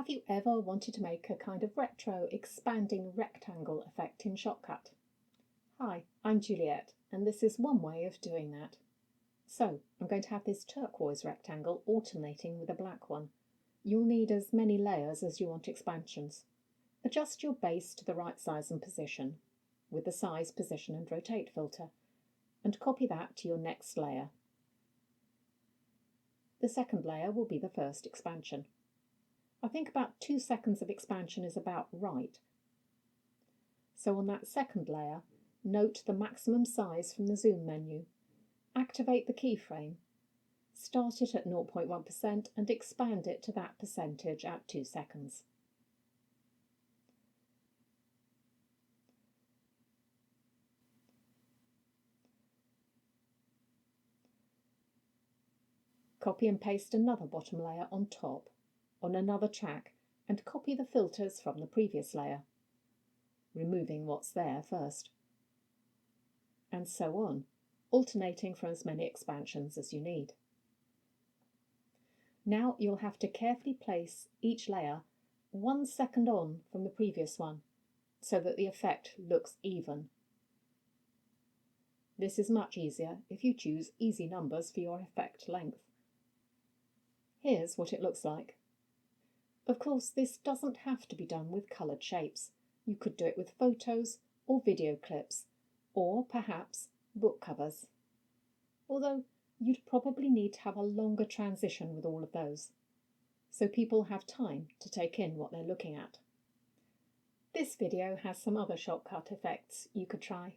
Have you ever wanted to make a kind of retro expanding rectangle effect in Shotcut? Hi, I'm Juliet, and this is one way of doing that. So, I'm going to have this turquoise rectangle alternating with a black one. You'll need as many layers as you want expansions. Adjust your base to the right size and position, with the size, position and rotate filter, and copy that to your next layer. The second layer will be the first expansion. I think about 2 seconds of expansion is about right. So on that second layer, note the maximum size from the zoom menu. Activate the keyframe. Start it at 0.1% and expand it to that percentage at 2 seconds. Copy and paste another bottom layer on top, on another track, and copy the filters from the previous layer, removing what's there first. And so on, alternating from as many expansions as you need. Now you'll have to carefully place each layer 1 second on from the previous one, so that the effect looks even. This is much easier if you choose easy numbers for your effect length. Here's what it looks like. Of course, this doesn't have to be done with coloured shapes. You could do it with photos or video clips, or perhaps book covers. Although you'd probably need to have a longer transition with all of those, so people have time to take in what they're looking at. This video has some other Shotcut effects you could try.